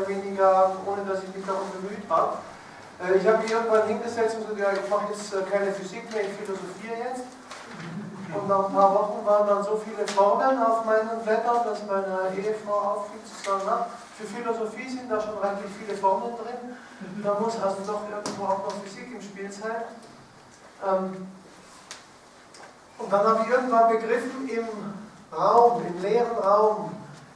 oder weniger, ohne dass ich mich darum bemüht habe. Ich habe mich irgendwann hingesetzt und gesagt, ja, ich mache jetzt keine Physik mehr, ich philosophiere jetzt. Und nach ein paar Wochen waren dann so viele Formeln auf meinen Blättern, dass meine Ehefrau auffiel zu sagen, na, für Philosophie sind da schon relativ viele Formeln drin, da muss also doch irgendwo auch noch Physik im Spiel sein. Und dann habe ich irgendwann begriffen, im Raum, im leeren Raum,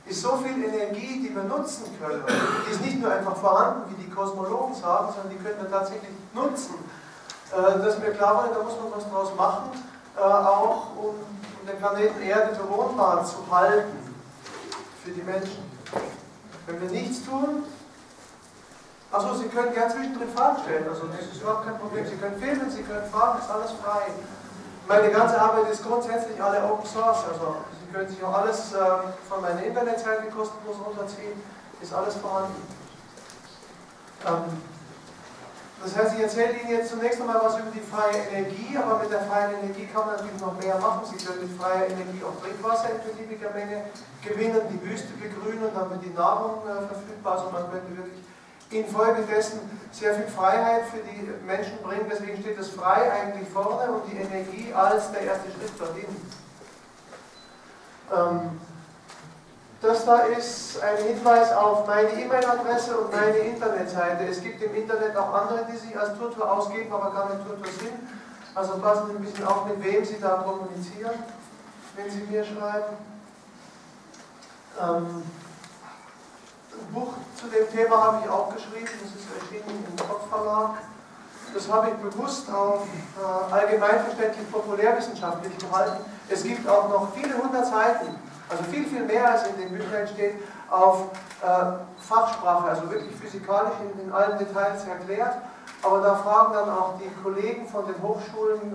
ist so viel Energie, die wir nutzen können. Die ist nicht nur einfach vorhanden, wie die Kosmologen sagen, sondern die können wir tatsächlich nutzen. Dass mir klar war, da muss man was draus machen, auch um den Planeten Erde bewohnbar zu halten für die Menschen. Wenn wir nichts tun, achso, Sie können gerne zwischendrin Fragen stellen, also das ist überhaupt kein Problem. Sie können filmen, Sie können fragen, ist alles frei. Meine ganze Arbeit ist grundsätzlich alle Open Source, also Sie können sich auch alles von meiner Internetseite kostenlos runterziehen, ist alles vorhanden. Das heißt, ich erzähle Ihnen jetzt zunächst einmal was über die freie Energie, aber mit der freien Energie kann man natürlich noch mehr machen. Sie können mit freier Energie auch Trinkwasser in beliebiger Menge gewinnen, die Wüste begrünen, dann wird die Nahrung verfügbar, also man könnte wirklich infolgedessen sehr viel Freiheit für die Menschen bringen. Deswegen steht das Frei eigentlich vorne und die Energie als der erste Schritt dorthin. Das da ist ein Hinweis auf meine E-Mail-Adresse und meine Internetseite. Es gibt im Internet auch andere, die sich als Tutor ausgeben, aber keine Tutor sind. Also passen Sie ein bisschen auf, mit wem Sie da kommunizieren, wenn Sie mir schreiben. Ein Buch zu dem Thema habe ich auch geschrieben, das ist erschienen im Kopfverlag. Das habe ich bewusst auf allgemeinverständlich populärwissenschaftlich gehalten. Es gibt auch noch viele 100 Seiten, also viel, viel mehr als in den Büchern steht, auf Fachsprache, also wirklich physikalisch in allen Details erklärt. Aber da fragen dann auch die Kollegen von den Hochschulen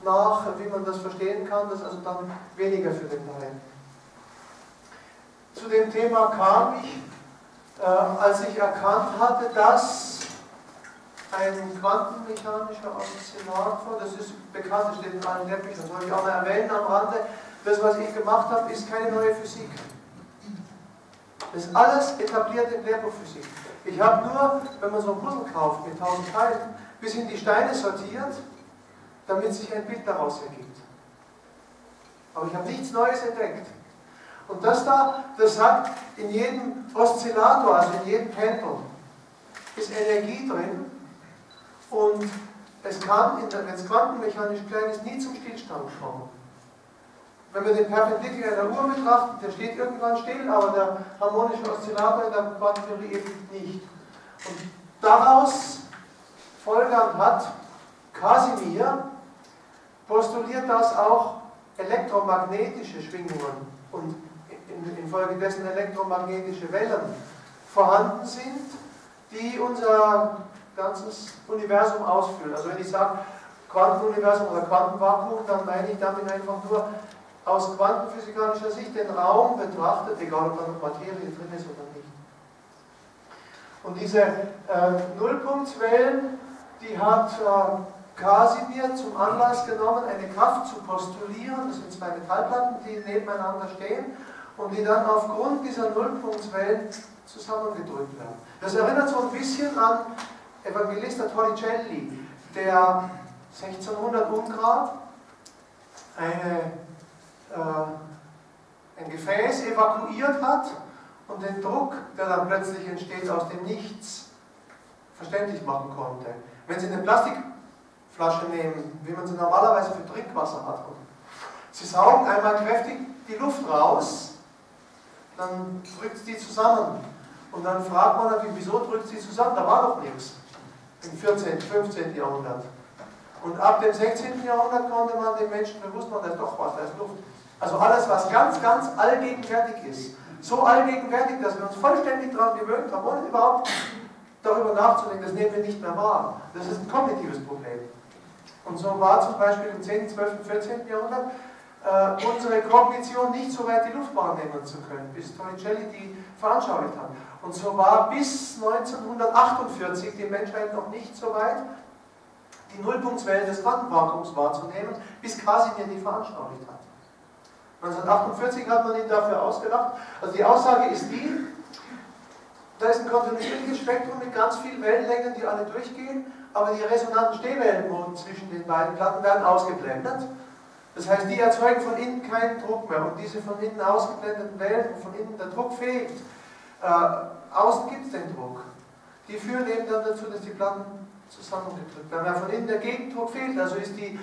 nach, wie man das verstehen kann. Das ist also dann weniger für den Laien. Zu dem Thema kam ich, als ich erkannt hatte, dass ein quantenmechanischer Oszillator, das ist bekannt, das steht in allen Lehrbüchern, das soll ich auch mal erwähnen am Rande. Das, was ich gemacht habe, ist keine neue Physik. Das ist alles etabliert in Lehrbuchphysik. Ich habe nur, wenn man so ein Puzzle kauft mit 1000 Teilen, bis in die Steine sortiert, damit sich ein Bild daraus ergibt. Aber ich habe nichts Neues entdeckt. Und das da, das sagt, in jedem Oszillator, also in jedem Pendel, ist Energie drin und es kann, wenn es quantenmechanisch klein ist, nie zum Stillstand kommen. Wenn wir den Perpendikel einer Uhr betrachten, der steht irgendwann still, aber der harmonische Oszillator in der Quantentheorie eben nicht. Und daraus folgend hat Casimir postuliert, dass auch elektromagnetische Schwingungen und infolgedessen elektromagnetische Wellen vorhanden sind, die unser ganzes Universum ausfüllen. Also wenn ich sage Quantenuniversum oder Quantenvakuum, dann meine ich damit einfach nur aus quantenphysikalischer Sicht den Raum betrachtet, egal ob da noch Materie drin ist oder nicht. Und diese Nullpunktswellen, die hat Casimir zum Anlass genommen, eine Kraft zu postulieren. Das sind zwei Metallplatten, die nebeneinander stehen und die dann aufgrund dieser Nullpunktswellen zusammengedrückt werden. Das erinnert so ein bisschen an Evangelista Torricelli, der 1600 Grad ein Gefäß evakuiert hat und den Druck, der dann plötzlich entsteht, aus dem Nichts verständlich machen konnte. Wenn Sie eine Plastikflasche nehmen, wie man sie normalerweise für Trinkwasser hat, und Sie saugen einmal kräftig die Luft raus, dann drückt es die zusammen. Und dann fragt man natürlich, wieso drückt sie zusammen? Da war doch nichts im 14., 15. Jahrhundert. Und ab dem 16. Jahrhundert konnte man den Menschen bewusst machen, da ist doch was, da ist Luft. Also alles, was ganz, ganz allgegenwärtig ist. So allgegenwärtig, dass wir uns vollständig daran gewöhnt haben, ohne überhaupt darüber nachzudenken, das nehmen wir nicht mehr wahr. Das ist ein kognitives Problem. Und so war zum Beispiel im 10., 12., 14. Jahrhundert unsere Kognition nicht so weit, die Luft wahrnehmen zu können, bis Torricelli die veranschaulicht hat. Und so war bis 1948 die Menschheit noch nicht so weit, die Nullpunktswellen des Quantenvakuums wahrzunehmen, bis Casimir die veranschaulicht hat. 1948 hat man ihn dafür ausgelacht. Also die Aussage ist die, Da ist ein kontinuierliches Spektrum mit ganz vielen Wellenlängen, die alle durchgehen, aber die resonanten Stehwellenboden zwischen den beiden Platten werden ausgeblendet. Das heißt, die erzeugen von innen keinen Druck mehr und diese von innen ausgeblendeten Wellen, wo von innen der Druck fehlt, außen gibt es den Druck. Die führen eben dann dazu, dass die Platten zusammengedrückt werden. Weil von innen der Gegendruck fehlt, also ist die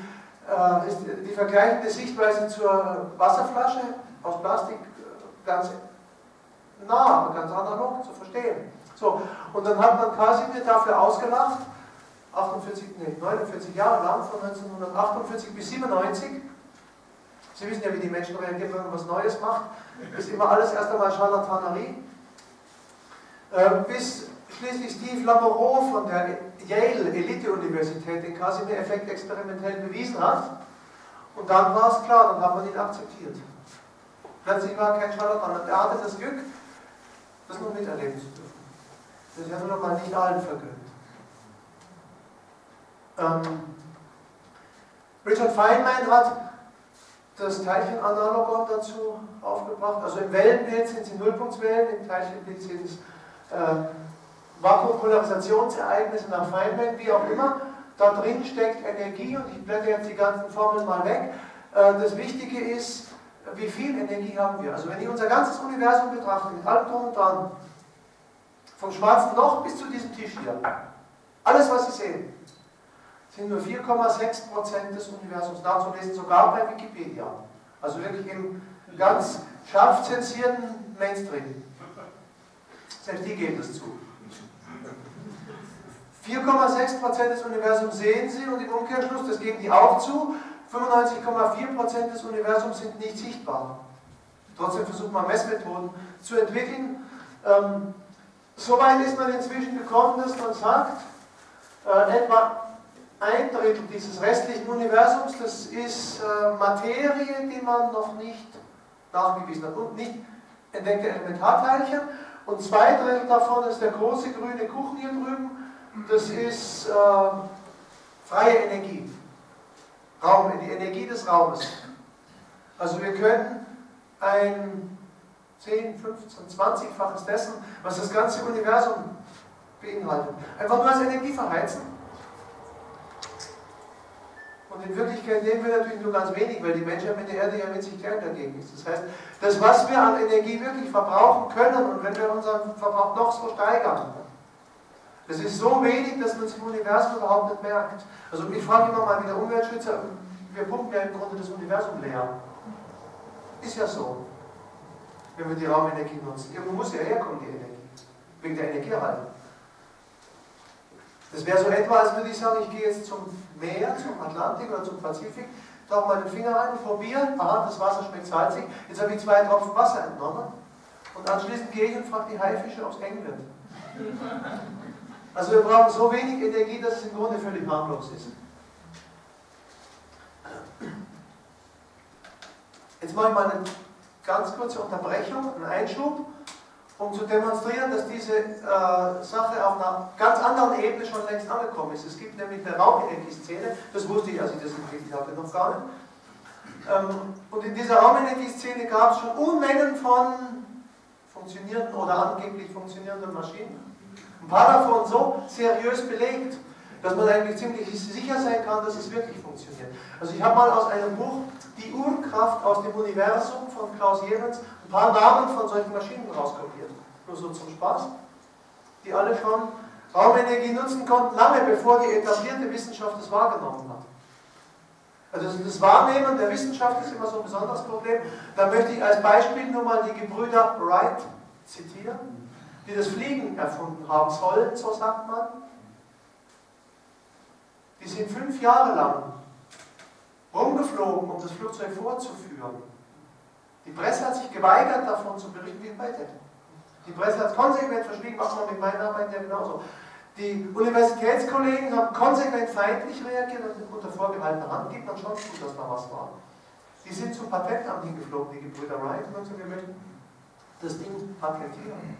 vergleichende Sichtweise zur Wasserflasche aus Plastik ganz nah, aber ganz analog zu verstehen. So, und dann hat man Casimir dafür ausgelacht, 49 Jahre lang, von 1948 bis 1997. Sie wissen ja, wie die Menschen reagieren, wenn man was Neues macht. Das ist immer alles erst einmal Charlatanerie. Bis schließlich Steve Lamoureux von der Yale Elite-Universität den Casimir-Effekt experimentell bewiesen hat. Und dann war es klar, dann hat man ihn akzeptiert. Plötzlich war er kein Charlatan. Und er hatte das Glück, das noch miterleben zu dürfen. Das ist ja nur noch mal nicht allen vergönnt. Richard Feynman hat das Teilchenanalogon dazu aufgebracht. Also im Wellenbild sind es Nullpunktswellen, im Teilchenbild sind es Vakuumpolarisationsereignisse nach Feynman, wie auch immer. Da drin steckt Energie und ich blende jetzt die ganzen Formeln mal weg. Das Wichtige ist, wie viel Energie haben wir? Also wenn ich unser ganzes Universum betrachte, mit allem drum und dran, vom schwarzen Loch bis zu diesem Tisch hier, alles was Sie sehen, sind nur 4,6% des Universums nachzulesen, sogar bei Wikipedia. Also wirklich im ganz scharf zensierten Mainstream. Selbst die geben das zu. 4,6% des Universums sehen Sie und im Umkehrschluss, das geben die auch zu, 95,4% des Universums sind nicht sichtbar. Trotzdem versucht man Messmethoden zu entwickeln. Soweit ist man inzwischen gekommen, dass man sagt, etwa 1/3 dieses restlichen Universums, das ist Materie, die man noch nicht nachgewiesen hat und nicht entdeckte Elementarteilchen. Und 2/3 davon ist der große grüne Kuchen hier drüben, das ist freie Energie. Raum, die Energie des Raumes. Also wir können ein 10, 15, 20-faches dessen, was das ganze Universum beinhaltet, einfach nur als Energie verheizen. Und in Wirklichkeit nehmen wir natürlich nur ganz wenig, weil die Menschheit mit der Erde ja winzig klein dagegen ist. Das heißt, das, was wir an Energie wirklich verbrauchen können, und wenn wir unseren Verbrauch noch so steigern, das ist so wenig, dass man es im Universum überhaupt nicht merkt. Also ich frage immer mal wieder Umweltschützer, wir pumpen ja im Grunde das Universum leer. Ist ja so, wenn wir die Raumenergie nutzen. Irgendwo muss ja herkommen, die Energie, wegen der Energieerhaltung. Das wäre so etwa, als würde ich sagen, ich gehe jetzt zum Meer, zum Atlantik oder zum Pazifik, tauche mal den Finger rein und probiere, aha, das Wasser schmeckt salzig, jetzt habe ich 2 Tropfen Wasser entnommen und anschließend gehe ich und frage die Haifische, ob es eng wird. Also wir brauchen so wenig Energie, dass es im Grunde völlig harmlos ist. Jetzt mache ich mal eine ganz kurze Unterbrechung, einen Einschub, um zu demonstrieren, dass diese Sache auf einer ganz anderen Ebene schon längst angekommen ist. Es gibt nämlich eine Raumenergieszene, das wusste ich, als ich das entwickelt hatte, noch gar nicht. Und in dieser Raumenergieszene gab es schon Unmengen von funktionierenden oder angeblich funktionierenden Maschinen. Ein paar davon so seriös belegt, dass man eigentlich ziemlich sicher sein kann, dass es wirklich funktioniert. Also ich habe mal aus einem Buch Die Urkraft aus dem Universum von Klaus Jerens ein paar Namen von solchen Maschinen rauskopiert. Nur so zum Spaß. Die alle schon Raumenergie nutzen konnten, lange bevor die etablierte Wissenschaft es wahrgenommen hat. Also das Wahrnehmen der Wissenschaft ist immer so ein besonderes Problem. Da möchte ich als Beispiel nur mal die Gebrüder Wright zitieren, die das Fliegen erfunden haben sollen, so sagt man. Die sind 5 Jahre lang rumgeflogen, um das Flugzeug vorzuführen. Die Presse hat sich geweigert, davon zu berichten, wie heute. Die Presse hat es konsequent verschwiegen, macht man mit meinen Arbeiten ja genauso. Die Universitätskollegen haben konsequent feindlich reagiert und unter vorgehaltener Hand gibt man schon zu, dass da was war. Die sind zum Patentamt hingeflogen, die Gebrüder Wright, und gesagt, wir möchten das Ding patentieren.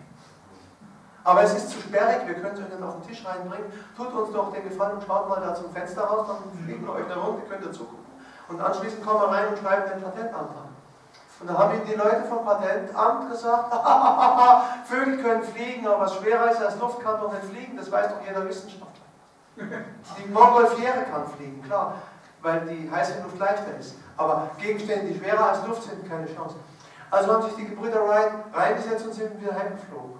Aber es ist zu sperrig, wir können es euch nicht auf den Tisch reinbringen. Tut uns doch den Gefallen und schaut mal da zum Fenster raus, dann fliegen wir euch da runter, könnt ihr zugucken. Und anschließend kommen wir rein und schreiben den Patentantrag. Und da haben ihm die Leute vom Patentamt gesagt, Vögel können fliegen, aber was schwerer ist als Luft, kann doch nicht fliegen, das weiß doch jeder Wissenschaftler. Die Montgolfiere kann fliegen, klar, weil die heiße Luft leichter ist. Aber Gegenstände, die schwerer als Luft sind, keine Chance. Also haben sich die Gebrüder Wright reingesetzt und sind wieder heimgeflogen.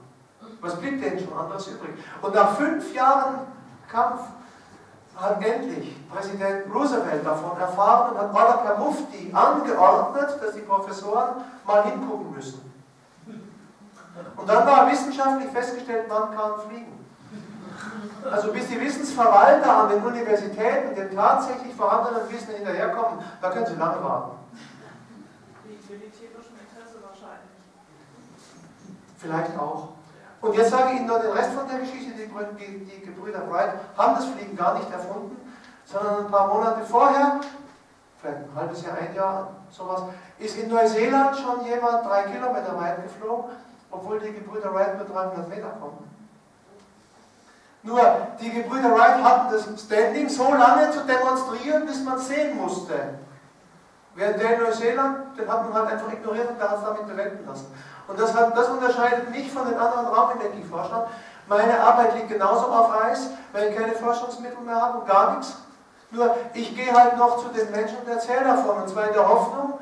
Was blieb denen schon anderes übrig? Und nach 5 Jahren Kampf hat endlich Präsident Roosevelt davon erfahren und hat Walla per Mufti angeordnet, dass die Professoren mal hingucken müssen. Und dann war wissenschaftlich festgestellt, man kann fliegen. Also bis die Wissensverwalter an den Universitäten dem tatsächlich vorhandenen Wissen hinterherkommen, da können sie lange warten. Wegen militärischem Interesse wahrscheinlich. Vielleicht auch. Und jetzt sage ich Ihnen noch den Rest von der Geschichte. Die Gebrüder Wright haben das Fliegen gar nicht erfunden, sondern ein paar Monate vorher, vielleicht ein halbes Jahr, ein Jahr, sowas, ist in Neuseeland schon jemand 3 Kilometer weit geflogen, obwohl die Gebrüder Wright nur 300 Meter kommen. Nur, die Gebrüder Wright hatten das Standing so lange zu demonstrieren, bis man es sehen musste. Während der in Neuseeland, den hat man halt einfach ignoriert und der hat es damit bewenden lassen. Und das unterscheidet mich von den anderen Raumenergieforschern. Meine Arbeit liegt genauso auf Eis, weil ich keine Forschungsmittel mehr habe und gar nichts. Nur, ich gehe halt noch zu den Menschen und erzähle davon. Und zwar in der Hoffnung,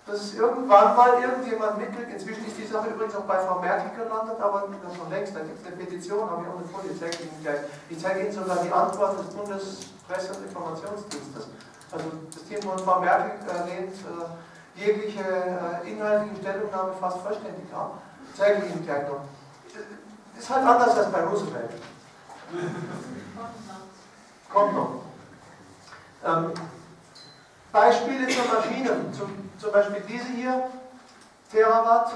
dass es irgendwann mal irgendjemand mitkriegt. Inzwischen ist die Sache übrigens auch bei Frau Merkel gelandet, aber schon längst. Da gibt es eine Petition, habe ich auch eine Folie, ich zeige Ihnen gleich. Ich zeige Ihnen sogar die Antwort des Bundespresse- und Informationsdienstes. Also das Team von Frau Merkel lehnt jegliche inhaltliche Stellungnahme fast vollständig ab. Zeige ich Ihnen gleich noch. Ist halt anders als bei Roosevelt. Kommt noch. Beispiele zur Maschine, zum Beispiel diese hier, Terawatt,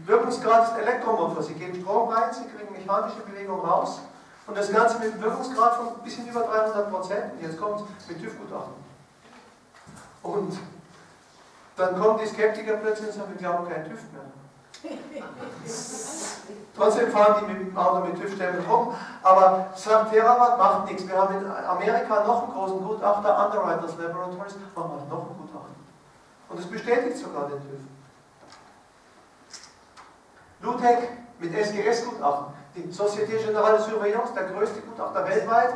Wirkungsgrad ist Elektromotor. Sie geben Strom rein, Sie kriegen mechanische Bewegung raus und das Ganze mit einem Wirkungsgrad von ein bisschen über 300%. Und jetzt kommt es mit TÜV-Gutachten. Und dann kommen die Skeptiker plötzlich und sagen, wir glauben keinen TÜV mehr. Trotzdem fahren die mit dem Auto mit TÜV-Stempel rum, aber sagt Terawatt, macht nichts. Wir haben in Amerika noch einen großen Gutachter, Underwriters Laboratories, machen wir noch einen Gutachten. Und es bestätigt sogar den TÜV. Lutec mit SGS-Gutachten, die Société Générale de Surveillance, der größte Gutachter weltweit,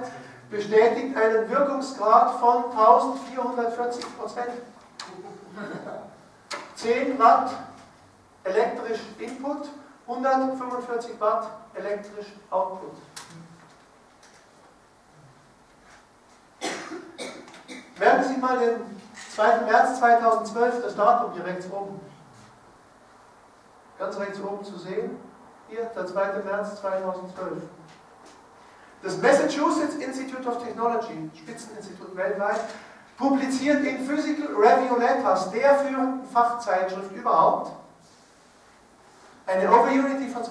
bestätigt einen Wirkungsgrad von 1440%. 10 Watt elektrisch Input, 145 Watt elektrisch Output. Merken Sie mal den 2. März 2012, das Datum hier rechts oben. Ganz rechts oben zu sehen. Hier, der 2. März 2012. Das Massachusetts Institute of Technology, Spitzeninstitut weltweit, publiziert in Physical Review Letters, der führenden Fachzeitschrift überhaupt, eine Overunity von 230%.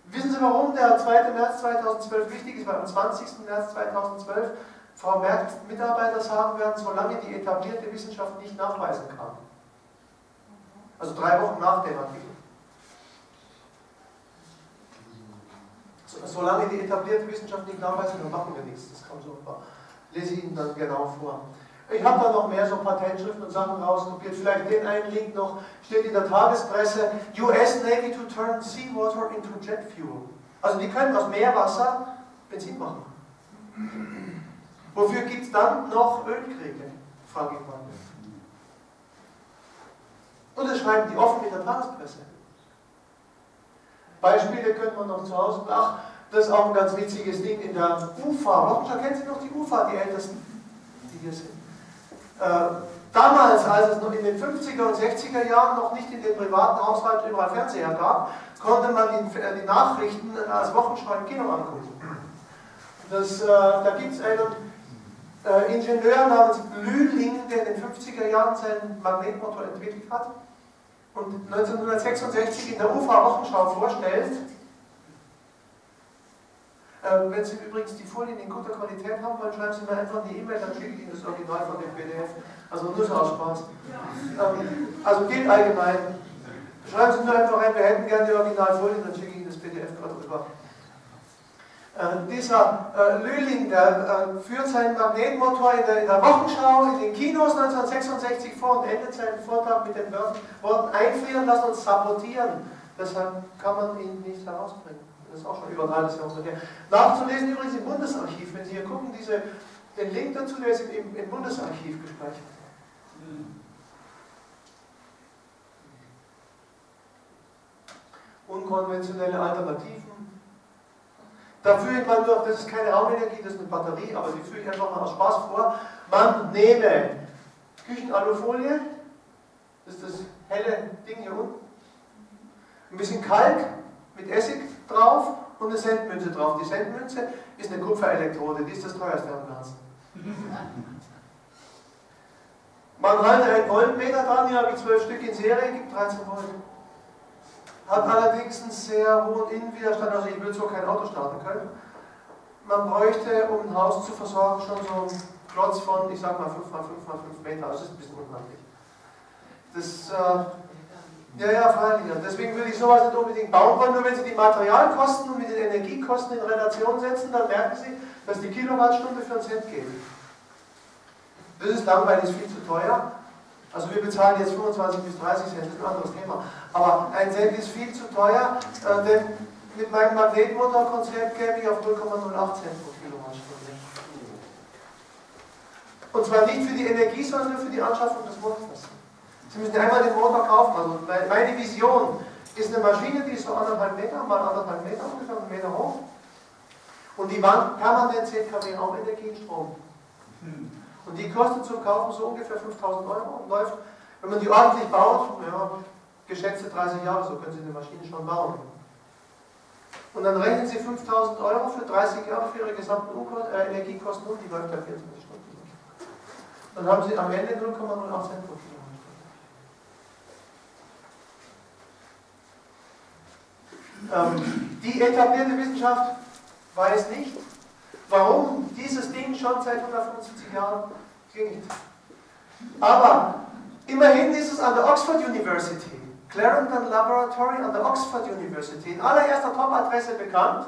Wissen Sie, warum der 2. März 2012 wichtig ist? Weil am 20. März 2012 Frau Merkels Mitarbeiter sagen werden, solange die etablierte Wissenschaft nicht nachweisen kann. Also 3 Wochen nach dem Artikel. Solange die etablierte Wissenschaft nicht nachweisen, dann machen wir nichts. Das kommt so. Lese ich Ihnen dann genau vor. Ich habe da noch mehr so Patentschriften und Sachen rauskopiert. Vielleicht den einen Link noch. Steht in der Tagespresse: US Navy to turn seawater into jet fuel. Also die können aus Meerwasser Benzin machen. Wofür gibt es dann noch Ölkriege? Frage ich mal. Und das schreiben die offen in der Tagespresse. Beispiele könnte man noch zu Hause. Ach, das ist auch ein ganz witziges Ding in der UFA. Wochenschau, kennen Sie noch die UFA, die Ältesten, die hier sind? Damals, als es noch in den 50er und 60er Jahren noch nicht in den privaten Haushalten überall Fernseher gab, konnte man die Nachrichten als Wochenschau im Kino angucken. Da gibt es einen Ingenieur namens Lühling, der in den 50er Jahren seinen Magnetmotor entwickelt hat und 1966 in der UFA-Wochenschau vorstellt. Wenn Sie übrigens die Folien in guter Qualität haben, dann schreiben Sie mir einfach eine E-Mail, dann schicke ich Ihnen das Original von dem PDF. Also nur so aus Spaß. Also gilt allgemein. Schreiben Sie nur einfach rein, wir hätten gerne die Originalfolien, dann schicke ich Ihnen das PDF gerade rüber. Dieser Lühling, der führt seinen Magnetmotor in der Wochenschau in den Kinos 1966 vor und endet seinen Vortrag mit den Worten einfrieren lassen und sabotieren. Deshalb kann man ihn nicht herausbringen. Das ist auch schon über 30 Jahre her. Nachzulesen übrigens im Bundesarchiv. Wenn Sie hier gucken, den Link dazu, der ist im Bundesarchiv gespeichert. Unkonventionelle Alternativen. Da führe ich mal nur, das ist keine Raumenergie, das ist eine Batterie, aber die führe ich einfach mal aus Spaß vor. Man nehme Küchenalufolie, das ist das helle Ding hier unten, ein bisschen Kalk mit Essig drauf und eine Centmünze drauf. Die Centmünze ist eine Kupferelektrode, die ist das teuerste am Ganzen. Man halte einen Voltmeter dran, hier habe ich 12 Stück in Serie, gibt 13 Volt. Hat allerdings einen sehr hohen Innenwiderstand, also ich würde so kein Auto starten können. Man bräuchte, um ein Haus zu versorgen, schon so einen Klotz von, ich sag mal 5 x 5 x 5 Meter, also das ist ein bisschen unhandlich. Das, ja, freilich. Deswegen würde ich sowas nicht unbedingt bauen wollen, nur wenn Sie die Materialkosten und mit den Energiekosten in Relation setzen, dann merken Sie, dass die Kilowattstunde für einen Cent geht. Das ist langweilig, ist viel zu teuer. Also wir bezahlen jetzt 25 bis 30 Cent, das ist ein anderes Thema. Aber ein Cent ist viel zu teuer, denn mit meinem Magnetmotorkonzept käme ich auf 0,08 Cent pro Kilowattstunde. Und zwar nicht für die Energie, sondern nur für die Anschaffung des Motors. Sie müssen einmal den Motor kaufen. Also meine Vision ist eine Maschine, die ist so 1,5 Meter mal 1,5 Meter, ungefähr 1 Meter hoch. Und die Wand permanent 10 kW Raumenergie in Strom. Und die kostet zum Kaufen so ungefähr 5.000 € und läuft, wenn man die ordentlich baut, ja, geschätzte 30 Jahre, so können Sie eine Maschine schon bauen. Und dann rechnen Sie 5.000 € für 30 Jahre für Ihre gesamten Energiekosten und die läuft ja 24 Stunden. Dann haben Sie am Ende 0,08 Cent pro Kilowattstunde. Die etablierte Wissenschaft weiß nicht, warum dieses Ding schon seit 175 Jahren klingt. Aber immerhin ist es an der Oxford University, Clarendon Laboratory an der Oxford University, in allererster Top-Adresse bekannt.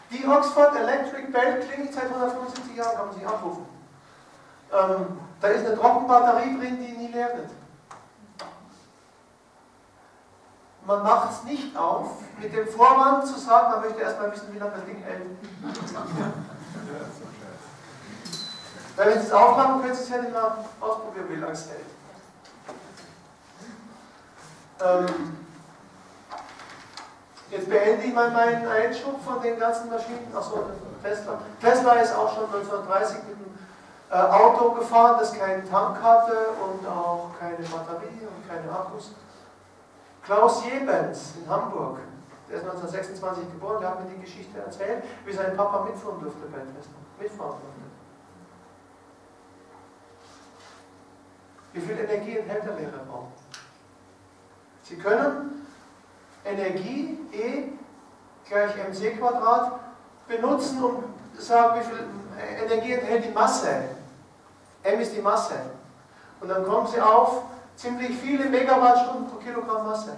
Die Oxford Electric Bell klingt seit 175 Jahren, kann man sich abrufen. Da ist eine Trockenbatterie drin, die nie leer wird. Man macht es nicht auf, mit dem Vorwand zu sagen, man möchte erstmal wissen, wie lange das Ding hält. Weil wenn Sie es aufmachen, können Sie es ja nicht mal ausprobieren, wie lange es hält. Jetzt beende ich mal meinen Einschub von den ganzen Maschinen. Achso, Tesla. Tesla ist auch schon 1930 mit einem Auto gefahren, das keinen Tank hatte und auch keine Batterie und keine Akkus. Klaus Jebens in Hamburg, der ist 1926 geboren, der hat mir die Geschichte erzählt, wie sein Papa mitfahren durfte bei Tesla. Mitfahren durfte. Wie viel Energie enthält der leere Raum? Sie können Energie, E gleich mc² benutzen, um zu sagen, wie viel Energie enthält die Masse. M ist die Masse. Und dann kommen Sie auf ziemlich viele Megawattstunden pro Kilogramm Masse.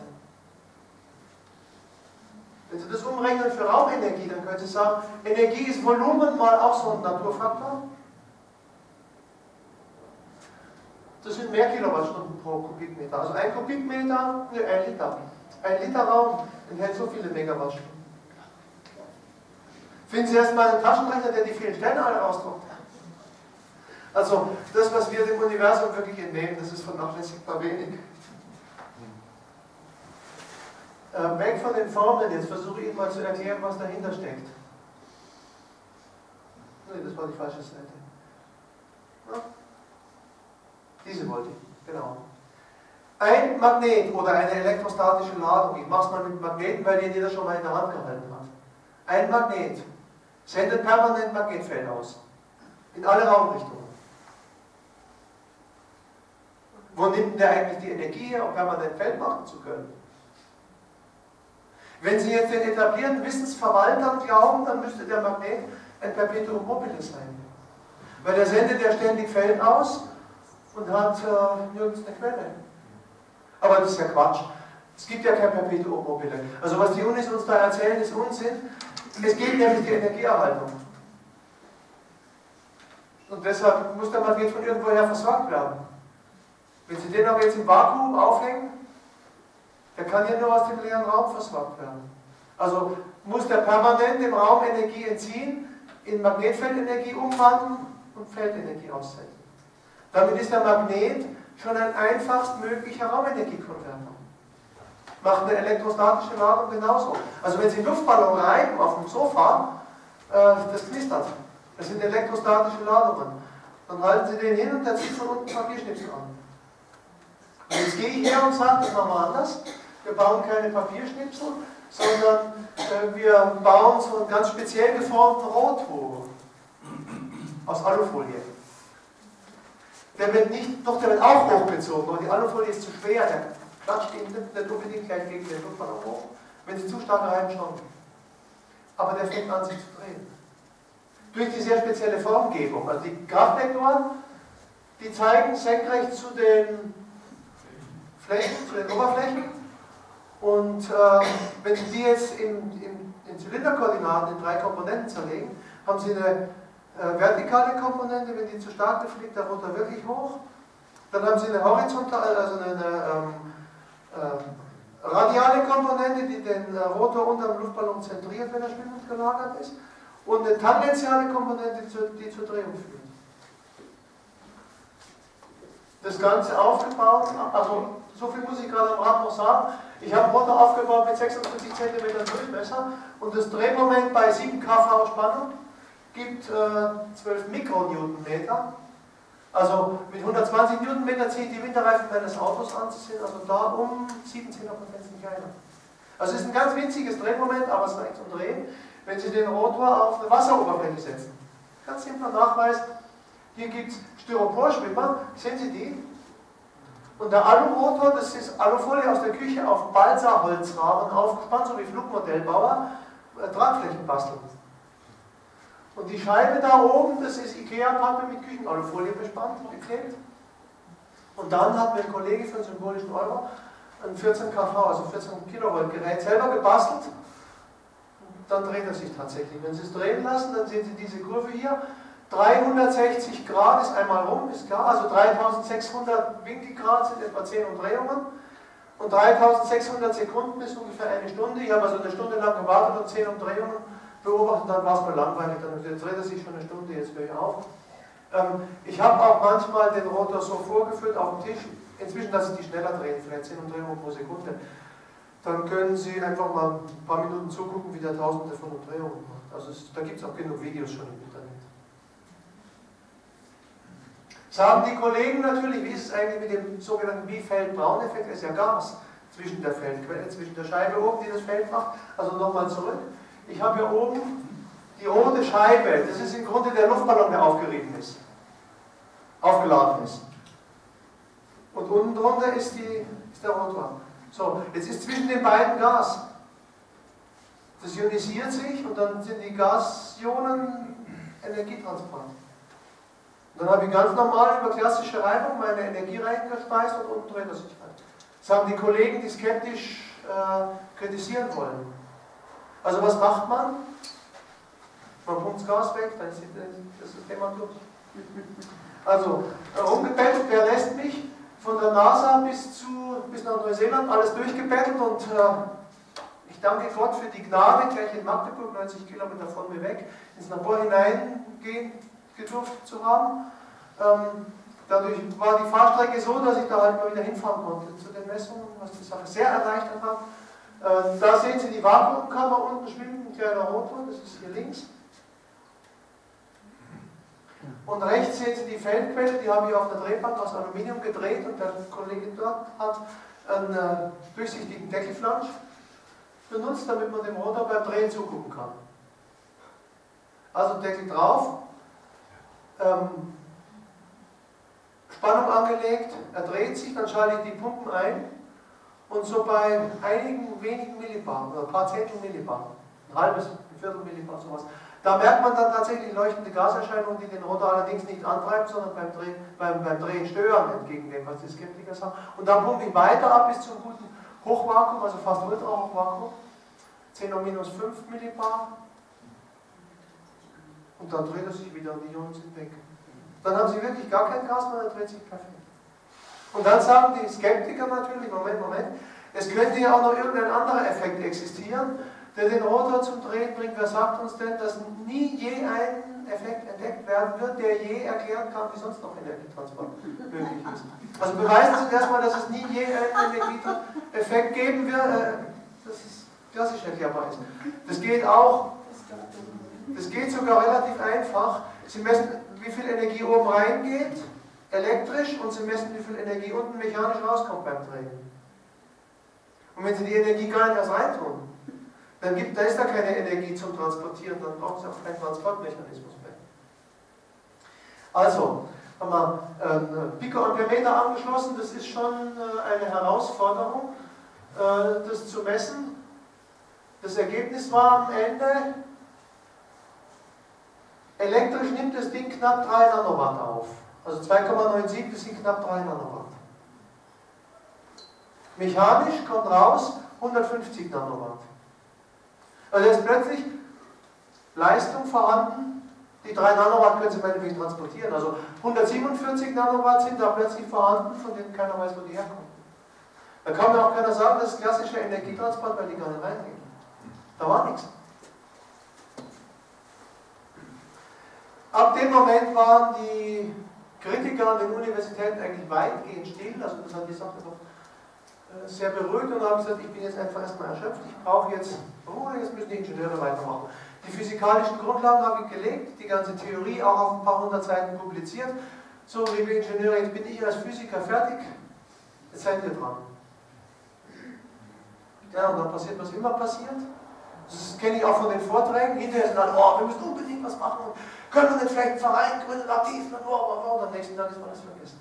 Wenn Sie das umrechnen für Raumenergie, dann können Sie sagen, Energie ist Volumen mal auch so ein Naturfaktor. Das sind mehr Kilowattstunden pro Kubikmeter. Also ein Kubikmeter, ne, 1 Liter. 1 Liter Raum enthält so viele Megawattstunden. Finden Sie erstmal einen Taschenrechner, der die vielen Sterne alle ausdruckt. Also das, was wir dem Universum wirklich entnehmen, das ist vernachlässigbar wenig. Weg von den Formeln, jetzt versuche ich Ihnen mal zu erklären, was dahinter steckt. Nee, das war die falsche Seite. Ja? Diese wollte ich, genau. Ein Magnet oder eine elektrostatische Ladung, ich mache es mal mit Magneten, weil den jeder schon mal in der Hand gehalten hat. Ein Magnet sendet permanent Magnetfeld aus. In alle Raumrichtungen. Wo nimmt der eigentlich die Energie her, um permanent Feld machen zu können? Wenn Sie jetzt den etablierten Wissensverwaltern glauben, dann müsste der Magnet ein Perpetuum mobile sein. Weil der sendet ja ständig Feld aus und hat nirgends eine Quelle. Aber das ist ja Quatsch. Es gibt ja kein Perpetuum mobile. Also was die Unis uns da erzählen, ist Unsinn. Es geht nämlich die Energieerhaltung. Und deshalb muss der Magnet von irgendwoher versorgt werden. Wenn Sie den aber jetzt im Vakuum aufhängen, der kann ja nur aus dem leeren Raum versorgt werden. Also muss der permanent dem Raum Energie entziehen, in Magnetfeldenergie umwandeln und Feldenergie aussenden. Damit ist der Magnet schon ein einfachst möglicher Raumenergiekonverter. Macht eine elektrostatische Ladung genauso. Also wenn Sie einen Luftballon reiben auf dem Sofa, das knistert. Das sind elektrostatische Ladungen. Dann halten Sie den hin und der zieht von unten Papierschnipsel an. Und jetzt gehe ich her und sage, das machen wir anders. Wir bauen keine Papierschnipsel, sondern wir bauen so einen ganz speziell geformten Rotor aus Alufolie. Der wird auch hochgezogen, aber die Alufolie ist zu schwer, der klatscht Ihnen nicht unbedingt gleich gegen den Luftballon hoch. Wenn Sie zu stark reiben, schon. Aber der fängt an, sich zu drehen. Durch die sehr spezielle Formgebung. Also die Kraftvektoren, die zeigen senkrecht zu den Flächen, zu den Oberflächen. Und wenn Sie die jetzt in Zylinderkoordinaten in 3 Komponenten zerlegen, haben Sie eine vertikale Komponente, wenn die zu stark ist, fliegt der Rotor wirklich hoch. Dann haben Sie eine horizontale, also eine radiale Komponente, die den Rotor unter dem Luftballon zentriert, wenn er schwimmend gelagert ist. Und eine tangentiale Komponente, die zur Drehung führt. Das Ganze aufgebaut, also so viel muss ich gerade am Rand noch sagen. Ich habe einen Rotor aufgebaut mit 56 cm Durchmesser und das Drehmoment bei 7 kV Spannung gibt 12 Mikronewtonmeter. Also mit 120 Newtonmeter ziehe ich die Winterreifen meines Autos an, sie sind also da um 17 auf den Fenster kleiner. Also es ist ein ganz winziges Drehmoment, aber es reicht zum Drehen, wenn Sie den Rotor auf eine Wasseroberfläche setzen. Ganz simpler Nachweis. Hier gibt es Styroporschwimmer, sehen Sie die? Und der Alurotor, das ist Alufolie aus der Küche auf Balsaholzrahmen aufgespannt, so wie Flugmodellbauer Tragflächen basteln. Und die Scheibe da oben, das ist Ikea-Pappe mit Küchenalufolie bespannt, geklebt. Und dann hat mir ein Kollege für einen symbolischen Euro ein 14 kV, also 14 Kilovolt Gerät selber gebastelt. Dann dreht er sich tatsächlich. Wenn Sie es drehen lassen, dann sehen Sie diese Kurve hier. 360 Grad ist einmal rum, ist klar. Also 3600 Winkelgrad sind etwa 10 Umdrehungen. Und 3600 Sekunden ist ungefähr eine Stunde. Ich habe also eine Stunde lang gewartet und 10 Umdrehungen beobachtet. Dann war es mir langweilig. Dann dreht er sich schon eine Stunde, jetzt höre ich auf. Ich habe auch manchmal den Rotor so vorgeführt auf dem Tisch. Inzwischen lasse ich die schneller drehen, vielleicht 10 Umdrehungen pro Sekunde. Dann können Sie einfach mal ein paar Minuten zugucken, wie der Tausende von Umdrehungen macht. Also da gibt es auch genug Videos schon im Internet. Sagen die Kollegen natürlich, wie ist es eigentlich mit dem sogenannten Bifeld-Braun-Effekt? Das ist ja Gas zwischen der Feldquelle, zwischen der Scheibe oben, die das Feld macht. Also nochmal zurück. Ich habe hier oben die rote Scheibe. Das ist im Grunde der Luftballon, der aufgerieben ist. Aufgeladen ist. Und unten drunter ist der Rotor. So, jetzt ist zwischen den beiden Gas. Das ionisiert sich und dann sind die Gasionen Energietransport. Und dann habe ich ganz normal über klassische Reibung meine Energie reingespeist und unten dreht er sich halt. Das haben die Kollegen, die skeptisch kritisieren wollen. Also was macht man? Man pumpt das Gas weg, dann ist das System mal durch. Also, rumgebettelt, wer lässt mich? Von der NASA bis nach Neuseeland, alles durchgebettelt und ich danke Gott für die Gnade, gleich in Magdeburg, 90 Kilometer von mir weg, ins Labor hineingehen gedurft zu haben. Dadurch war die Fahrstrecke so, dass ich da halt mal wieder hinfahren konnte zu den Messungen, was die Sache sehr erleichtert hat. Da sehen Sie die Vakuumkammer, unten schwimmt ein kleiner Rotor, das ist hier links. Und rechts sehen Sie die Feldquelle, die habe ich auf einer Drehbank aus Aluminium gedreht und der Kollege dort hat einen durchsichtigen Deckelflansch benutzt, damit man dem Rotor beim Drehen zugucken kann. Also Deckel drauf, Spannung angelegt, er dreht sich, dann schalte ich die Pumpen ein und so bei einigen wenigen Millibar oder ein paar Zehntel Millibar, ein halbes, ein Viertel Millibar, sowas. Da merkt man dann tatsächlich leuchtende Gaserscheinungen, die den Rotor allerdings nicht antreiben, sondern beim Drehen stören, entgegen dem, was die Skeptiker sagen. Und dann pumpe ich weiter ab bis zum guten Hochvakuum, also fast Ultrahochvakuum, 10 hoch minus 5 Millibar. Und dann dreht er sich wieder und die Ionen sind weg. Dann haben sie wirklich gar kein Gas mehr, er dreht sich perfekt. Und dann sagen die Skeptiker natürlich, Moment, es könnte ja auch noch irgendein anderer Effekt existieren, der den Rotor zum Drehen bringt. Wer sagt uns denn, dass nie je ein Effekt entdeckt werden wird, der je erklären kann, wie sonst noch Energietransport möglich ist? Also beweisen Sie erstmal, dass es nie je einen Energieeffekt geben wird, dass es klassisch erklärbar ist. Das geht sogar relativ einfach. Sie messen, wie viel Energie oben reingeht, elektrisch, und Sie messen, wie viel Energie unten mechanisch rauskommt beim Drehen. Und wenn Sie die Energie gar nicht erst reintun, dann da ist da keine Energie zum Transportieren, dann brauchen Sie auch keinen Transportmechanismus mehr. Also, haben wir Picoampermeter angeschlossen, das ist schon eine Herausforderung, das zu messen. Das Ergebnis war am Ende, elektrisch nimmt das Ding knapp 3 Nanowatt auf. Also 2,97, das sind knapp 3 Nanowatt. Mechanisch kommt raus 150 Nanowatt. Also jetzt plötzlich Leistung vorhanden, die 3 Nanowatt können Sie meinetwegen transportieren. Also 147 Nanowatt sind da plötzlich vorhanden, von denen keiner weiß, wo die herkommen. Da kann mir auch keiner sagen, das ist klassischer Energietransport, weil die gar nicht reingehen. Da war nichts. Ab dem Moment waren die Kritiker an den Universitäten eigentlich weitgehend still, also das hat die Sache doch sehr beruhigt, und haben gesagt, ich bin jetzt einfach erstmal erschöpft, ich brauche jetzt Ruhe, jetzt müssen die Ingenieure weitermachen. Die physikalischen Grundlagen habe ich gelegt, die ganze Theorie auch auf ein paar hundert Seiten publiziert. So, liebe Ingenieure, jetzt bin ich als Physiker fertig, jetzt seid ihr dran. Ja, und dann passiert, was immer passiert. Das kenne ich auch von den Vorträgen. Hinterher sind dann, oh, wir müssen unbedingt was machen. Und können wir nicht vielleicht einen Verein gründen, aktiv, und am nächsten Tag ist alles vergessen.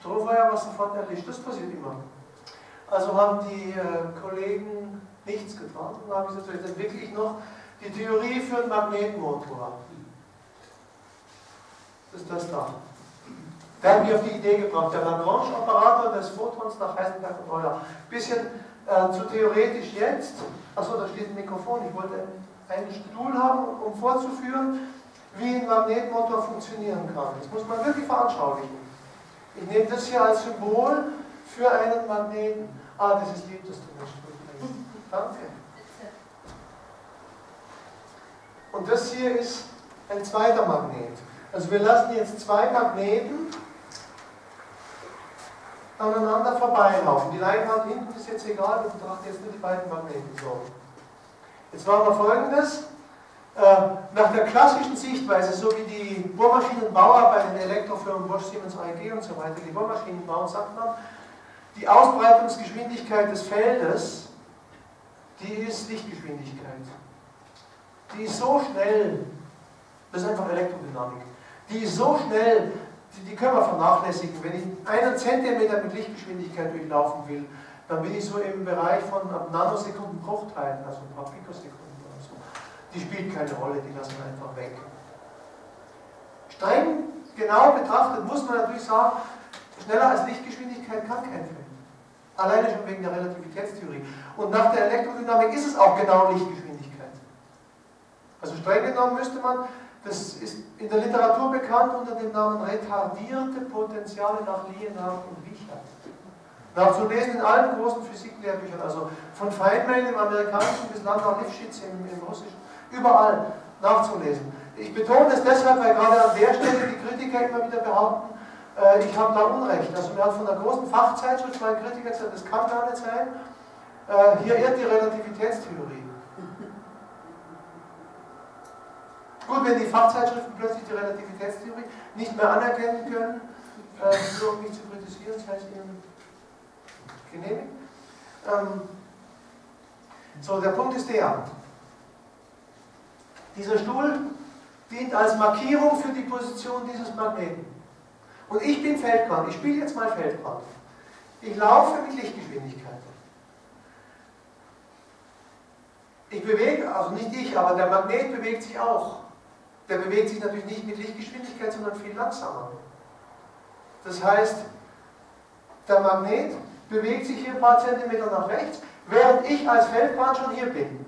Strohfeuer war sofort erlischt, das passiert immer. Also haben die Kollegen nichts getan und haben gesagt, jetzt entwickle ich noch die Theorie für einen Magnetmotor. Das ist das da. Der hat mich auf die Idee gebracht, der Lagrange-Operator des Photons nach Heisenberg und Euler. Bisschen zu theoretisch jetzt. Achso, da steht ein Mikrofon. Ich wollte einen Stuhl haben, um vorzuführen, wie ein Magnetmotor funktionieren kann. Das muss man wirklich veranschaulichen. Ich nehme das hier als Symbol für einen Magneten. Ah, das ist lieb, dass du mich sprichst. Danke. Und das hier ist ein zweiter Magnet. Also wir lassen jetzt zwei Magneten aneinander vorbeilaufen. Die Leinwand hinten ist jetzt egal, wir betrachten jetzt nur die beiden Magneten so. Jetzt machen wir Folgendes. Nach der klassischen Sichtweise, so wie die Bohrmaschinenbauer bei den Elektrofirmen Bosch, Siemens, AEG und so weiter, die Bohrmaschinen bauen, sagt man, die Ausbreitungsgeschwindigkeit des Feldes, die ist Lichtgeschwindigkeit. Die ist so schnell, das ist einfach Elektrodynamik, die ist so schnell, die können wir vernachlässigen. Wenn ich 1 Zentimeter mit Lichtgeschwindigkeit durchlaufen will, dann bin ich so im Bereich von Nanosekunden Bruchteilen, also ein paar Pikosekunden oder so. Die spielt keine Rolle, die lassen wir einfach weg. Streng genau betrachtet muss man natürlich sagen, schneller als Lichtgeschwindigkeit kann kein Feld. Alleine schon wegen der Relativitätstheorie. Und nach der Elektrodynamik ist es auch genau Lichtgeschwindigkeit. Also streng genommen müsste man, das ist in der Literatur bekannt unter dem Namen retardierte Potentiale nach Lienard und Wiechert. Nachzulesen in allen großen Physiklehrbüchern, also von Feynman im amerikanischen bis Landau Lifshitz im russischen, überall nachzulesen. Ich betone es deshalb, weil gerade an der Stelle die Kritiker immer wieder behaupten, ich habe da Unrecht. Also mir hat von einer großen Fachzeitschrift mein Kritiker gesagt, das kann gar nicht sein, hier irrt die Relativitätstheorie. Gut, wenn die Fachzeitschriften plötzlich die Relativitätstheorie nicht mehr anerkennen können, nur um mich zu kritisieren, das heißt ihnen genehmigt. So, der Punkt ist der. Dieser Stuhl dient als Markierung für die Position dieses Magneten. Und ich bin Feldquant, ich spiele jetzt mal Feldquant. Ich laufe mit Lichtgeschwindigkeit. Ich bewege, also nicht ich, aber der Magnet bewegt sich auch. Der bewegt sich natürlich nicht mit Lichtgeschwindigkeit, sondern viel langsamer. Das heißt, der Magnet bewegt sich hier ein paar Zentimeter nach rechts, während ich als Feldquant schon hier bin.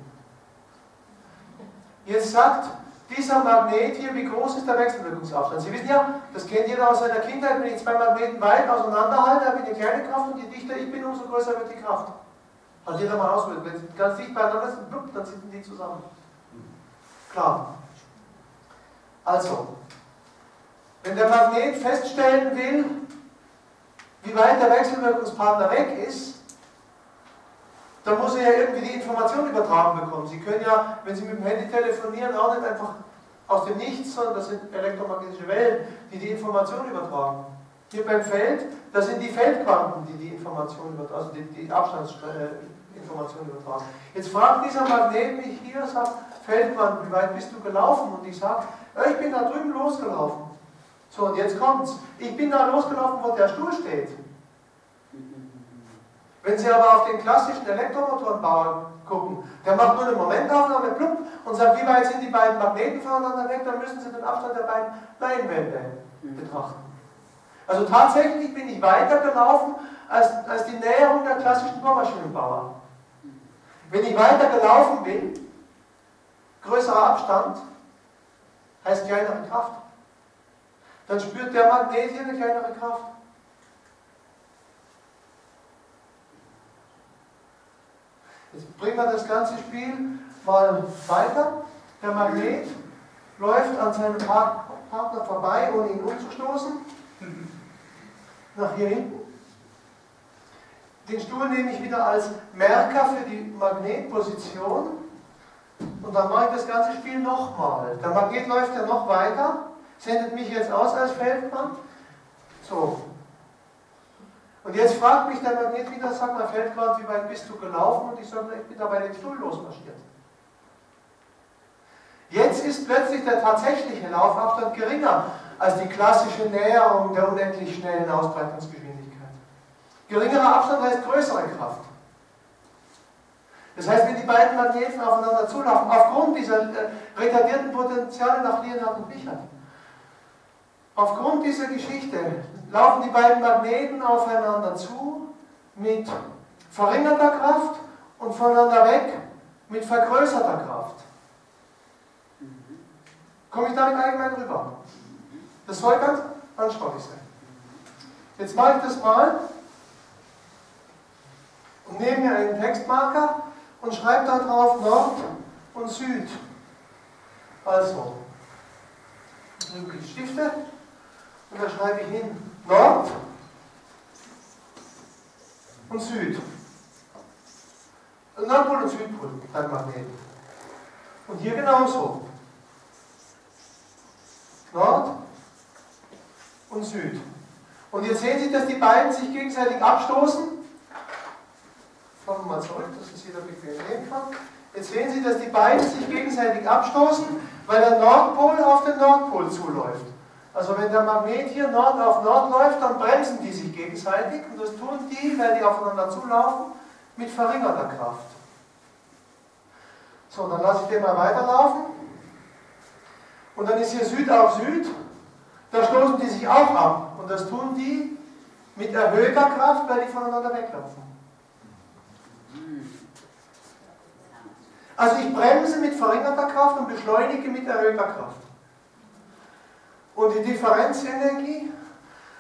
Jetzt sagt dieser Magnet hier, wie groß ist der Wechselwirkungsabstand? Sie wissen ja, das kennt jeder aus seiner Kindheit, wenn ich zwei Magneten weit auseinanderhalte, habe ich eine kleine Kraft und je dichter ich bin, umso größer wird die Kraft. Hat jeder mal ausprobiert. Wenn sie ganz dicht beieinander sind, blub, dann sitzen die zusammen. Klar. Also, wenn der Magnet feststellen will, wie weit der Wechselwirkungspartner weg ist, dann muss er ja irgendwie die Information übertragen bekommen. Sie können ja, wenn Sie mit dem Handy telefonieren, auch nicht einfach aus dem Nichts, sondern das sind elektromagnetische Wellen, die die Information übertragen. Hier beim Feld, das sind die Feldquanten, die die Information übertragen, also die Abstandsinformation übertragen. Jetzt fragt dieser Magnet mich hier, sagt Feldquanten, wie weit bist du gelaufen? Und ich sage, ich bin da drüben losgelaufen. So, und jetzt kommt's. Ich bin da losgelaufen, wo der Stuhl steht. Wenn Sie aber auf den klassischen Elektromotorenbauer gucken, der macht nur eine Momentaufnahme, plupp, und sagt, wie weit sind die beiden Magneten voneinander weg, dann müssen Sie den Abstand der beiden Leinwände betrachten. Also tatsächlich bin ich weiter gelaufen als die Näherung der klassischen Bohrmaschinenbauer. Wenn ich weiter gelaufen bin, größerer Abstand, heißt kleinere Kraft. Dann spürt der Magnet hier eine kleinere Kraft. Jetzt bringen wir das ganze Spiel mal weiter. Der Magnet läuft an seinem Partner vorbei, ohne ihn umzustoßen. Nach hier hinten. Den Stuhl nehme ich wieder als Merker für die Magnetposition. Und dann mache ich das ganze Spiel nochmal. Der Magnet läuft ja noch weiter, sendet mich jetzt aus als Feldquant. So. Und jetzt fragt mich der Magnet wieder, sag mal Feldquant, wie weit bist du gelaufen? Und ich sage, ich bin dabei den Stuhl losmarschiert. Jetzt ist plötzlich der tatsächliche Laufabstand geringer als die klassische Näherung der unendlich schnellen Ausbreitungsgeschwindigkeit. Geringerer Abstand heißt größere Kraft. Das heißt, wenn die beiden Magneten aufeinander zulaufen, aufgrund dieser retardierten Potenziale nach Leonhard und Wichert, aufgrund dieser Geschichte laufen die beiden Magneten aufeinander zu mit verringerter Kraft und voneinander weg mit vergrößerter Kraft. Komme ich damit allgemein rüber? Das soll ganz anschaulich sein. Jetzt mache ich das mal und nehme mir einen Textmarker und schreibe da drauf Nord und Süd. Also, nehme ich Stifte und da schreibe ich hin Nord und Süd. Nordpol und Südpol beim Magneten. Und hier genauso. Nord und Süd. Und jetzt sehen Sie, dass die beiden sich gegenseitig abstoßen. Fahren wir mal zurück, dass es jeder bequem sehen kann. Jetzt sehen Sie, dass die beiden sich gegenseitig abstoßen, weil der Nordpol auf den Nordpol zuläuft. Also wenn der Magnet hier Nord auf Nord läuft, dann bremsen die sich gegenseitig. Und das tun die, weil die aufeinander zulaufen, mit verringerter Kraft. So, dann lasse ich den mal weiterlaufen. Und dann ist hier Süd auf Süd. Da stoßen die sich auch ab. Und das tun die mit erhöhter Kraft, weil die voneinander weglaufen. Also ich bremse mit verringerter Kraft und beschleunige mit erhöhter Kraft. Und die Differenzenergie,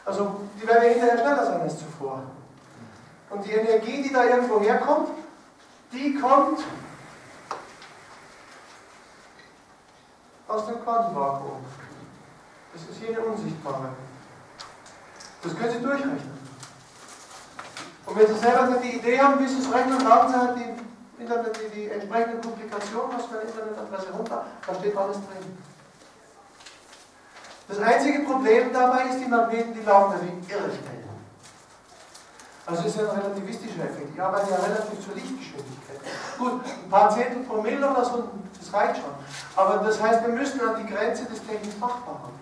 also die werden ja hinterher schneller sein als zuvor. Und die Energie, die da irgendwo herkommt, die kommt aus dem Quantenvakuum. Das ist hier eine unsichtbare. Das können Sie durchrechnen. Und wenn Sie selber nicht die Idee haben, wie Sie es rechnen, laden Sie halt die entsprechende Publikation aus meiner Internetadresse runter, da steht alles drin. Das einzige Problem dabei ist, die Magneten, die laufen natürlich irre schnell. Also ist ja ein relativistischer Effekt. Die arbeiten ja relativ zur Lichtgeschwindigkeit. Gut, ein paar Zehntel Promille oder so, das reicht schon. Aber das heißt, wir müssen an die Grenze des technisch Machbaren.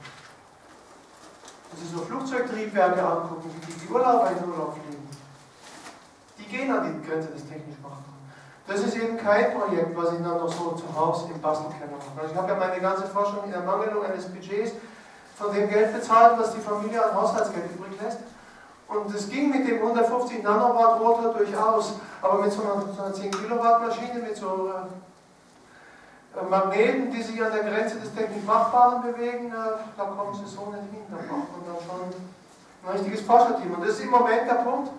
Wenn Sie so Flugzeugtriebwerke angucken, wie die Urlauber in Urlaub fliegen, die gehen an die Grenze des technisch Machbaren. Das ist eben kein Projekt, was ich dann noch so zu Hause im Bastelkeller mache. Also ich habe ja meine ganze Forschung in Ermangelung eines Budgets von dem Geld bezahlt, was die Familie an Haushaltsgeld übrig lässt. Und es ging mit dem 150 Nanowatt Rotor durchaus, aber mit so einer 10 Kilowatt Maschine, mit so Magneten, die sich an der Grenze des technisch Machbaren bewegen, da kommen sie so nicht hin. Da braucht man dann schon ein richtiges Forscherteam. Und das ist im Moment der Punkt.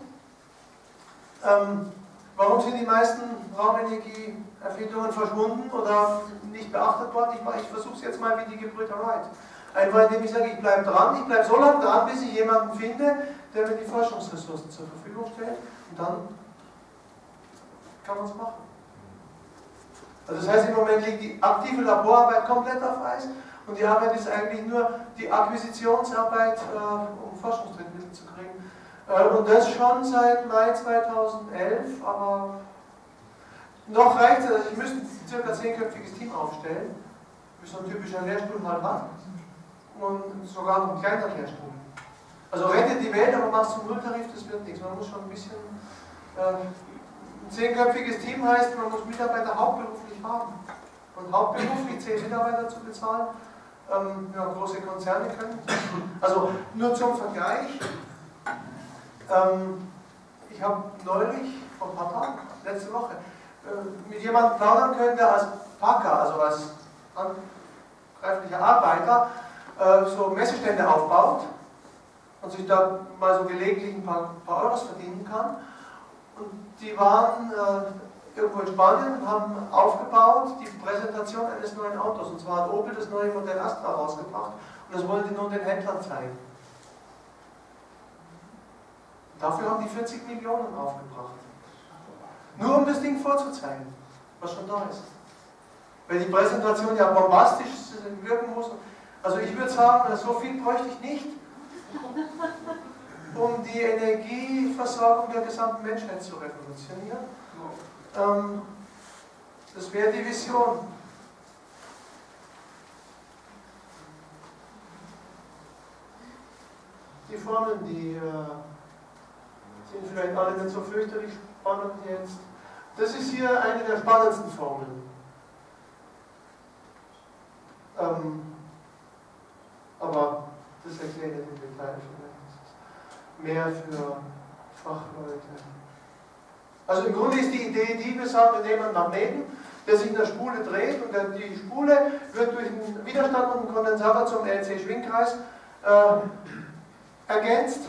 Warum sind die meisten Raumenergieerfindungen verschwunden oder nicht beachtet worden? Ich versuche es jetzt mal wie die Gebrüder Wright. Einfach indem ich sage, ich bleibe dran, ich bleibe so lange dran, bis ich jemanden finde, der mir die Forschungsressourcen zur Verfügung stellt, und dann kann man es machen. Also das heißt, im Moment liegt die aktive Laborarbeit komplett auf Eis und die Arbeit ist eigentlich nur die Akquisitionsarbeit, um Forschungsdrittmittel zu kriegen. Und das schon seit Mai 2011, aber noch reicht es, also ich müsste ein ca. 10-köpfiges Team aufstellen, wie so ein typischer Lehrstuhl halt hat, und sogar noch ein kleiner Lehrstuhl. Also rettet die Welt, aber machst du Nulltarif, das wird nichts. Man muss schon ein bisschen, ein 10-köpfiges Team heißt, man muss Mitarbeiter hauptberuflich haben. Und hauptberuflich 10 Mitarbeiter zu bezahlen, ja, große Konzerne können. Also nur zum Vergleich. Ich habe neulich, vor ein paar Tagen, letzte Woche, mit jemandem plaudern können, der als Packer, also als handgreiflicher Arbeiter, so Messestände aufbaut und sich da mal so gelegentlich ein paar Euros verdienen kann. Und die waren irgendwo in Spanien und haben aufgebaut die Präsentation eines neuen Autos. Und zwar hat Opel das neue Modell Astra rausgebracht und das wollen die nun den Händlern zeigen. Dafür haben die 40 Millionen aufgebracht. Nur um das Ding vorzuzeigen, was schon da ist. Weil die Präsentation ja bombastisch wirken muss. Also ich würde sagen, so viel bräuchte ich nicht, um die Energieversorgung der gesamten Menschheit zu revolutionieren. Das wäre die Vision. Die Formeln, die sind vielleicht alle nicht so fürchterlich spannend jetzt. Das ist hier eine der spannendsten Formeln. Aber das erklärt nicht im Detail vielleicht. Mehr für Fachleute. Also im Grunde ist die Idee die, wir sagen, wir nehmen einen Magneten, der sich in der Spule dreht und die Spule wird durch einen Widerstand und einen Kondensator zum LC-Schwingkreis ergänzt.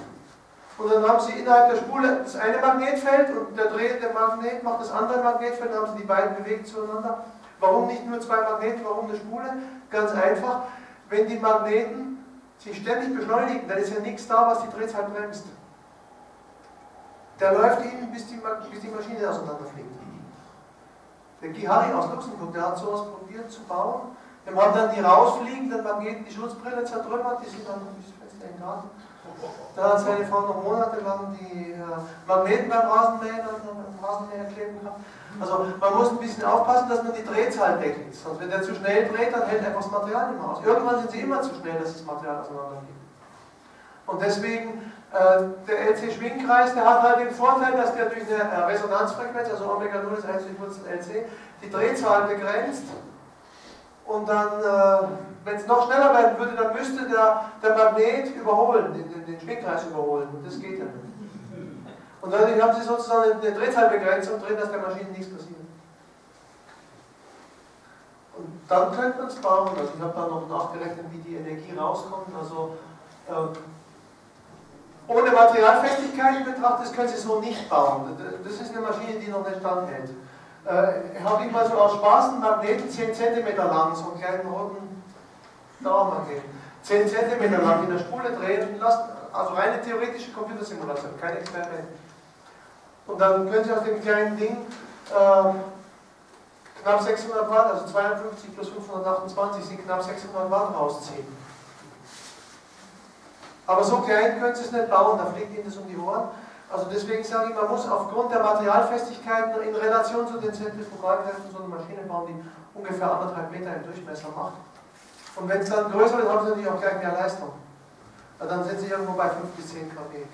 Und dann haben Sie innerhalb der Spule das eine Magnetfeld und der drehende Magnet macht das andere Magnetfeld, dann haben Sie die beiden bewegt zueinander. Warum nicht nur zwei Magneten, warum eine Spule? Ganz einfach, wenn die Magneten sich ständig beschleunigen, dann ist ja nichts da, was die Drehzahl bremst. Der läuft Ihnen, bis die Maschine auseinanderfliegt. Der Guy Harry aus Luxemburg, der hat sowas probiert zu bauen. Dem haben dann die rausfliegenden Magneten die Schutzbrille zertrümmert, die sind dann durchs Fenster im Garten. Da hat seine Frau noch monatelang die Magneten beim Rasenmähen am Rasenmäher kleben gehabt. Also man muss ein bisschen aufpassen, dass man die Drehzahl deckelt. Sonst wenn der zu schnell dreht, dann hält einfach das Material nicht mehr aus. Irgendwann sind sie immer zu schnell, dass das Material auseinanderfliegt. Und deswegen, der LC-Schwingkreis, der hat halt den Vorteil, dass der durch eine Resonanzfrequenz, also Omega 0 ist 1 durch Wurzel LC, die Drehzahl begrenzt. Und dann, wenn es noch schneller werden würde, dann müsste der Magnet überholen, den Schwingkreis überholen. Und das geht ja nicht. Und dadurch haben Sie sozusagen eine Drehzahlbegrenzung drin, dass der Maschine nichts passiert. Und dann könnte man es bauen. Also ich habe da noch nachgerechnet, wie die Energie rauskommt. Also ohne Materialfestigkeit betrachtet, können Sie so nicht bauen. Das ist eine Maschine, die noch nicht standhält. Habe ich mal so aus Spaß einen Magneten 10 cm lang, so einen kleinen roten Dauermagneten, 10 cm lang in der Spule drehen lassen, also reine theoretische Computersimulation, kein Experiment. Und dann können Sie aus dem kleinen Ding knapp 600 Watt, also 52 plus 528 sind knapp 600 Watt rausziehen. Aber so klein können Sie es nicht bauen, da fliegt Ihnen das um die Ohren. Also deswegen sage ich, man muss aufgrund der Materialfestigkeit in Relation zu den Zentrifugalkräften so eine Maschine bauen, die ungefähr 1,5 Meter im Durchmesser macht. Und wenn es dann größer wird, haben Sie natürlich auch gleich mehr Leistung. Also dann sind Sie irgendwo bei 5 bis 10 kW.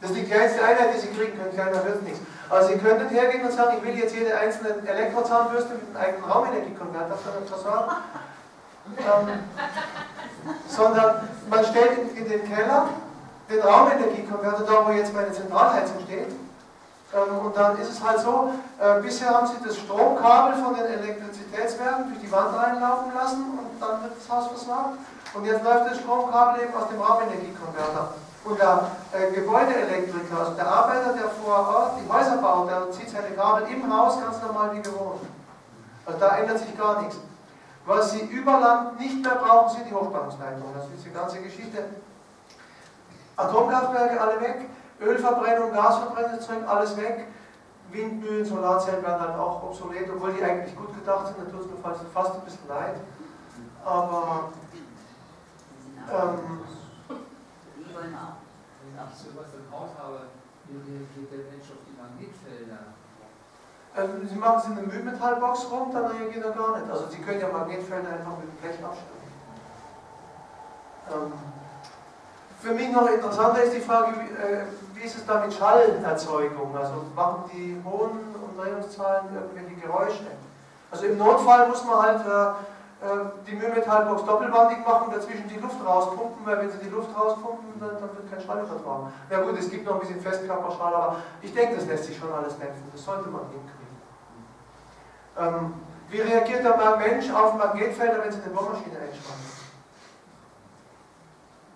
Das ist die kleinste Einheit, die Sie kriegen können, kleiner wird nichts. Also Sie könnten hergehen und sagen, ich will jetzt jede einzelne Elektrozahnbürste mit einem eigenen Raumenergiekonverter versorgen. Sondern man stellt in den Keller den Raumenergiekonverter, da wo jetzt meine Zentralheizung steht, Und dann ist es halt so, bisher haben sie das Stromkabel von den Elektrizitätswerken durch die Wand reinlaufen lassen und dann wird das Haus versorgt. Und jetzt läuft das Stromkabel eben aus dem Raumenergiekonverter. Und der Gebäudeelektriker, also der Arbeiter, der vor Ort die Häuser baut, der zieht seine Kabel im Haus ganz normal wie gewohnt. Also da ändert sich gar nichts. Was sie über Land nicht mehr brauchen, sind die Hochspannungsleitungen. Das ist die ganze Geschichte. Atomkraftwerke alle weg, Ölverbrennung, Gasverbrennung, alles weg. Windmühlen, Solarzellen werden halt auch obsolet, obwohl die eigentlich gut gedacht sind. Da tut es mir fast ein bisschen leid. Aber die wollen auch. Wenn ich sowas im Haus habe, wie reagiert der Mensch auf die Magnetfelder? Sie machen es in eine Mühlmetallbox rum, dann reagiert er gar nicht. Also Sie können ja Magnetfelder einfach mit dem Blech abstellen. Für mich noch interessanter ist die Frage, wie ist es da mit Schallerzeugung? Also machen die hohen Umdrehungszahlen irgendwelche Geräusche? Also im Notfall muss man halt die Mühlmetallbox doppelwandig machen und dazwischen die Luft rauspumpen, weil wenn Sie die Luft rauspumpen, dann wird kein Schall übertragen. Na gut, es gibt noch ein bisschen Festkörperschall, aber ich denke, das lässt sich schon alles dämpfen. Das sollte man hinkriegen. Wie reagiert der Mensch auf Magnetfelder, wenn Sie eine Bohrmaschine einspannen?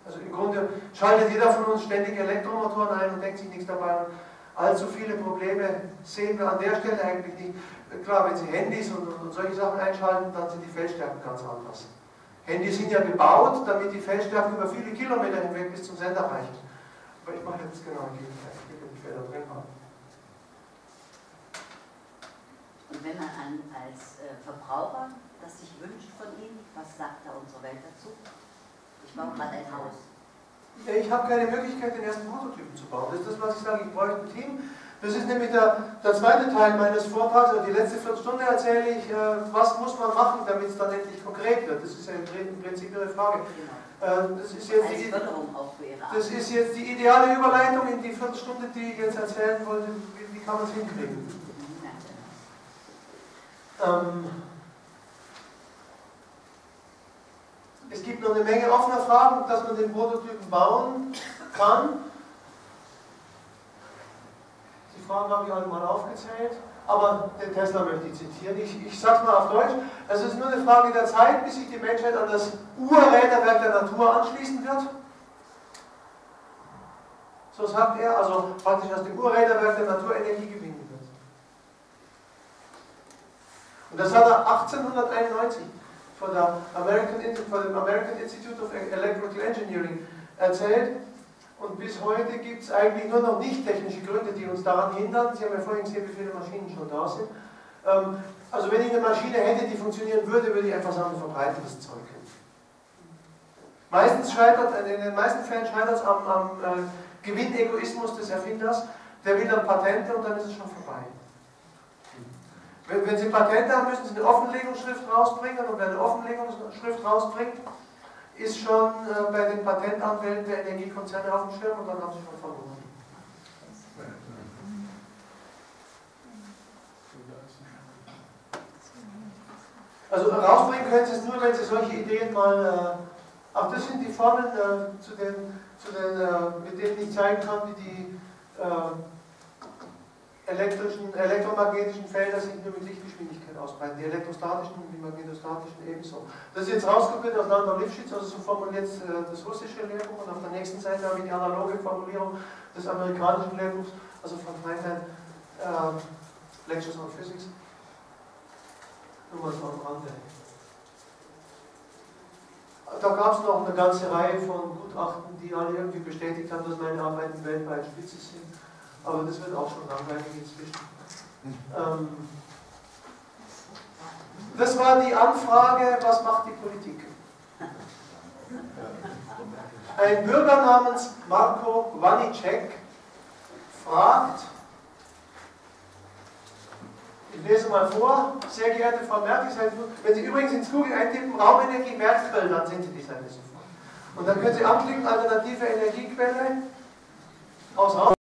Also im Grunde schaltet jeder von uns ständig Elektromotoren ein und denkt sich nichts dabei. Und allzu viele Probleme sehen wir an der Stelle eigentlich nicht. Klar, wenn Sie Handys und solche Sachen einschalten, dann sind die Feldstärken ganz anders. Handys sind ja gebaut, damit die Feldstärken über viele Kilometer hinweg bis zum Sender reichen. Aber ich mache jetzt genau die Gegenteil. Ich will die Felder drin haben. Und wenn man als Verbraucher das sich wünscht von Ihnen, was sagt da unsere Welt dazu? Ich baue gerade ein Haus. Ja, ich habe keine Möglichkeit, den ersten Prototypen zu bauen. Das ist das, was ich sage, ich bräuchte ein Team. Das ist nämlich der zweite Teil meines Vortrags, oder die letzte Viertelstunde erzähle ich, was muss man machen, damit es dann endlich konkret wird. Das ist ja im Prinzip Ihre Frage. Genau. Das ist jetzt als Förderung auch für Ihre Arbeit. Das ist jetzt die ideale Überleitung in die Viertelstunde, die ich jetzt erzählen wollte. Wie kann man es hinkriegen? Es gibt noch eine Menge offener Fragen, dass man den Prototypen bauen kann. Die Fragen habe ich alle mal aufgezählt, aber den Tesla möchte ich zitieren. Ich sage es mal auf Deutsch. Es ist nur eine Frage der Zeit, bis sich die Menschheit an das Urräderwerk der Natur anschließen wird. So sagt er, also praktisch aus dem Urräderwerk der Natur Energie gewinnen wird. Und das hat er 1891 von dem American Institute of Electrical Engineering erzählt. Und bis heute gibt es eigentlich nur noch nicht technische Gründe, die uns daran hindern. Sie haben ja vorhin gesehen, wie viele Maschinen schon da sind. Also wenn ich eine Maschine hätte, die funktionieren würde, würde ich einfach sagen, verbreite das Zeug. Meistens in den meisten Fällen scheitert es am Gewinnegoismus des Erfinders. Der will dann Patente und dann ist es schon vorbei. Wenn Sie Patente haben, müssen Sie eine Offenlegungsschrift rausbringen und wer eine Offenlegungsschrift rausbringt, ist schon bei den Patentanwälten der Energiekonzerne auf dem Schirm und dann haben Sie schon verloren. Also rausbringen können Sie es nur, wenn Sie solche Ideen mal... Ach, das sind die Formeln, mit denen ich zeigen kann, wie die elektromagnetischen Felder sich nur mit Lichtgeschwindigkeit ausbreiten. Die elektrostatischen und die magnetostatischen ebenso. Das ist jetzt rauskopiert aus Landau Lifshitz, also so formuliert das russische Lehrbuch, und auf der nächsten Seite habe ich die analoge Formulierung des amerikanischen Lehrbuchs, also von Feinstein, Lectures on Physics. Nur mal so am Rande. Da gab es noch eine ganze Reihe von Gutachten, die alle irgendwie bestätigt haben, dass meine Arbeiten weltweit spitze sind. Aber das wird auch schon langweilig inzwischen. Das war die Anfrage, was macht die Politik? Ein Bürger namens Marko Wanicek fragt, ich lese mal vor, sehr geehrte Frau Merkel, wenn Sie übrigens ins Google eintippen, Raumenergie Merkel, dann sehen Sie die Seite sofort. Und dann können Sie anklicken, alternative Energiequelle aus Raum.